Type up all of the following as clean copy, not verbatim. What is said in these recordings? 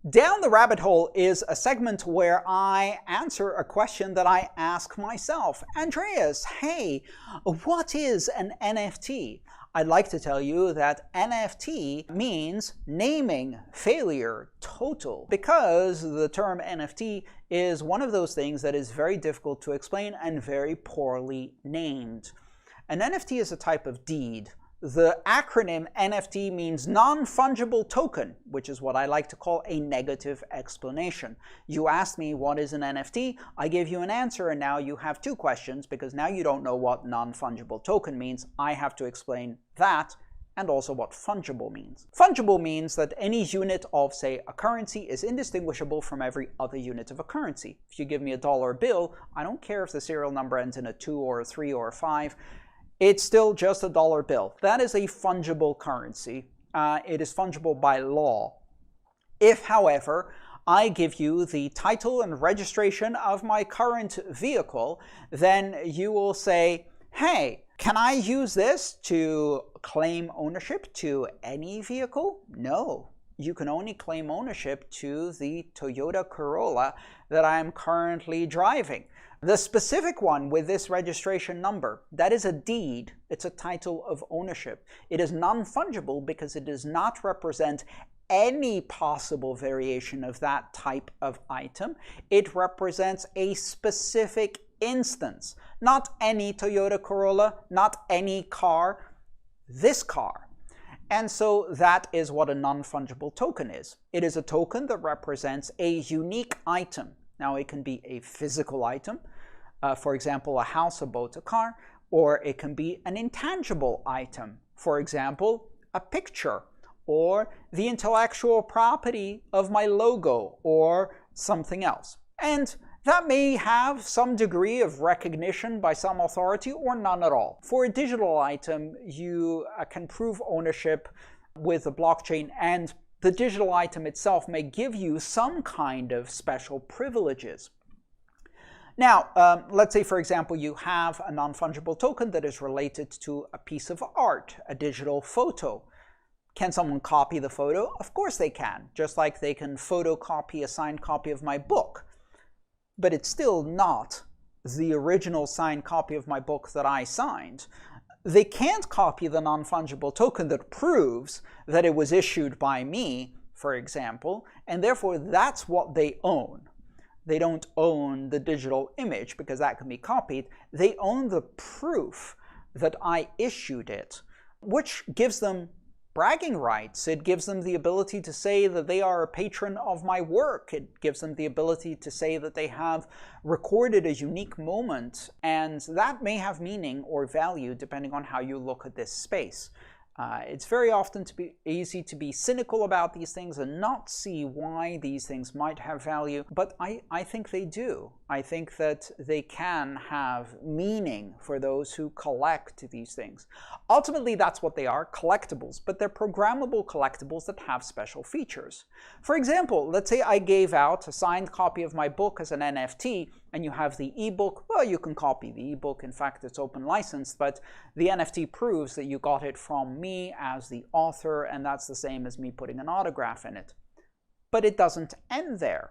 Down the Rabbit Hole is a segment where I answer a question that I ask myself. Andreas, hey, what is an NFT? I'd like to tell you that NFT means naming failure total, because the term NFT is one of those things that is very difficult to explain and very poorly named. An NFT is a type of deed. The acronym NFT means non-fungible token, which is what I like to call a negative explanation. You asked me what is an NFT, I gave you an answer, and now you have two questions because now you don't know what non-fungible token means. I have to explain that and also what fungible means. Fungible means that any unit of, say, a currency is indistinguishable from every other unit of a currency. If you give me a dollar bill, I don't care if the serial number ends in a 2 or a 3 or a 5. It's still just a dollar bill. That is a fungible currency. It is fungible by law. If, however, I give you the title and registration of my current vehicle, then you will say, hey, can I use this to claim ownership to any vehicle? No. You can only claim ownership to the Toyota Corolla that I'm currently driving. The specific one with this registration number, that is a deed. It's a title of ownership. It is non-fungible because it does not represent any possible variation of that type of item. It represents a specific instance. Not any Toyota Corolla, not any car, this car. And so that is what a non-fungible token is. It is a token that represents a unique item. Now, it can be a physical item, for example, a house, a boat, a car, or it can be an intangible item, for example, a picture, or the intellectual property of my logo, or something else. And that may have some degree of recognition by some authority or none at all. For a digital item, you can prove ownership with the blockchain, and the digital item itself may give you some kind of special privileges. Now, let's say, for example, you have a non-fungible token that is related to a piece of art, a digital photo. Can someone copy the photo? Of course they can, just like they can photocopy a signed copy of my book. But it's still not the original signed copy of my book that I signed. They can't copy the non-fungible token that proves that it was issued by me, for example, and therefore that's what they own. They don't own the digital image because that can be copied. They own the proof that I issued it, which gives them bragging rights. It gives them the ability to say that they are a patron of my work. It gives them the ability to say that they have recorded a unique moment, and that may have meaning or value depending on how you look at this space. It's very often easy to be cynical about these things and not see why these things might have value, but I think they do. I think that they can have meaning for those who collect these things. Ultimately, that's what they are, collectibles, but they're programmable collectibles that have special features. For example, let's say I gave out a signed copy of my book as an NFT, and you have the ebook. Well, you can copy the ebook. In fact, it's open licensed, but the NFT proves that you got it from me as the author, and that's the same as me putting an autograph in it. But it doesn't end there.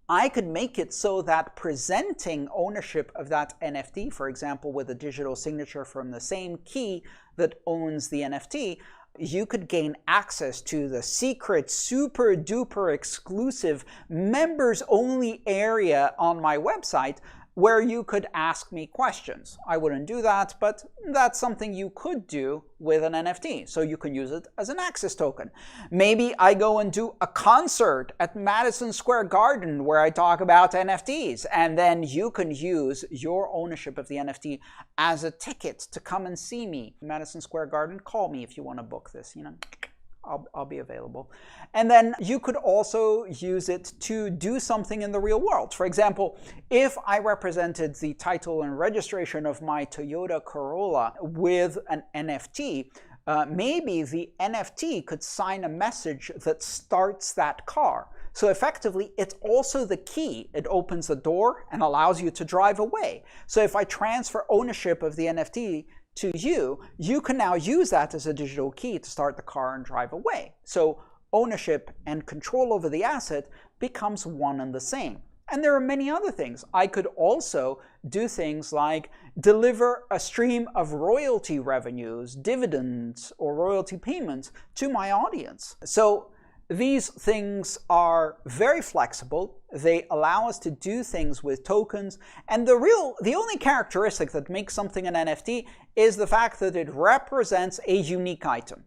I could make it so that presenting ownership of that NFT, for example, with a digital signature from the same key that owns the NFT, you could gain access to the secret, super duper exclusive, members only area on my website where you could ask me questions. I wouldn't do that, but that's something you could do with an NFT. So you can use it as an access token. Maybe I go and do a concert at Madison Square Garden where I talk about NFTs, and then you can use your ownership of the NFT as a ticket to come and see me. Madison Square Garden, call me if you want to book this, you know. I'll be available. And then you could also use it to do something in the real world. For example, if I represented the title and registration of my Toyota Corolla with an NFT, maybe the NFT could sign a message that starts that car. So effectively, it's also the key. It opens the door and allows you to drive away. So if I transfer ownership of the NFT to you, you can now use that as a digital key to start the car and drive away. So ownership and control over the asset becomes one and the same. And there are many other things. I could also do things like deliver a stream of royalty revenues, dividends, or royalty payments to my audience. So these things are very flexible. They allow us to do things with tokens. And the only characteristic that makes something an NFT is the fact that it represents a unique item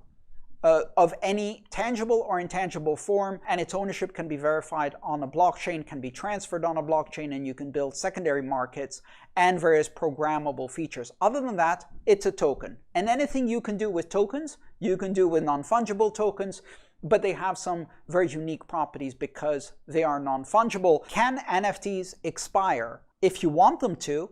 of any tangible or intangible form, and its ownership can be verified on a blockchain, can be transferred on a blockchain, and you can build secondary markets and various programmable features. Other than that, it's a token. And anything you can do with tokens, you can do with non-fungible tokens, but they have some very unique properties because they are non-fungible. Can NFTs expire? If you want them to,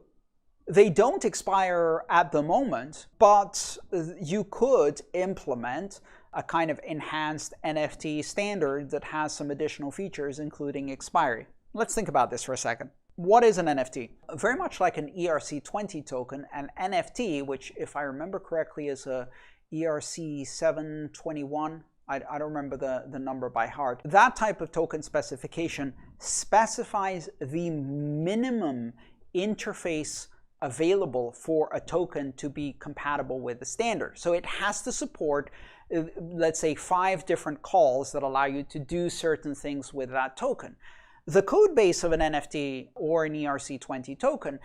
they don't expire at the moment, but you could implement a kind of enhanced NFT standard that has some additional features, including expiry. Let's think about this for a second. What is an NFT? Very much like an ERC20 token, an NFT, which if I remember correctly is a ERC721, I don't remember the number by heart. That type of token specification specifies the minimum interface available for a token to be compatible with the standard. So it has to support, let's say, 5 different calls that allow you to do certain things with that token. The code base of an NFT or an ERC20 token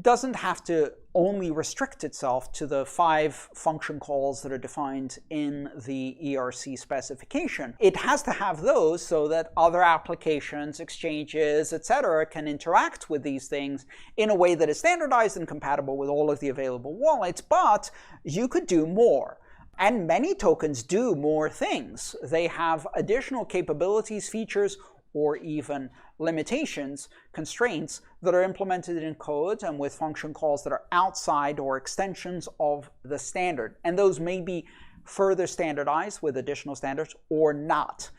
doesn't have to only restrict itself to the 5 function calls that are defined in the ERC specification. It has to have those so that other applications, exchanges, etc. can interact with these things in a way that is standardized and compatible with all of the available wallets, but you could do more. And many tokens do more things. They have additional capabilities, features, or even limitations, constraints that are implemented in code and with function calls that are outside or extensions of the standard. And those may be further standardized with additional standards or not.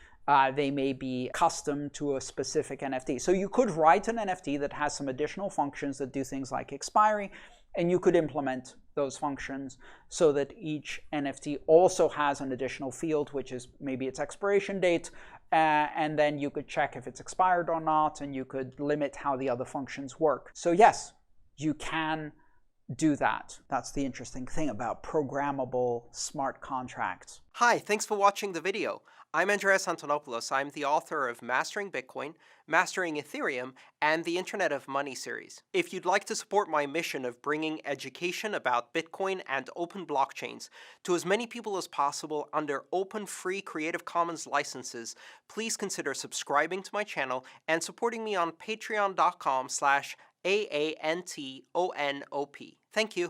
They may be custom to a specific NFT. So you could write an NFT that has some additional functions that do things like expiry, and you could implement those functions so that each NFT also has an additional field, which is maybe its expiration date, and then you could check if it's expired or not, and you could limit how the other functions work. So yes, you can do that. That's the interesting thing about programmable smart contracts. Hi, thanks for watching the video. I'm Andreas Antonopoulos. I'm the author of Mastering Bitcoin, Mastering Ethereum, and the Internet of Money series. If you'd like to support my mission of bringing education about Bitcoin and open blockchains to as many people as possible under open, free Creative Commons licenses, please consider subscribing to my channel and supporting me on patreon.com/AANTONOP. Thank you.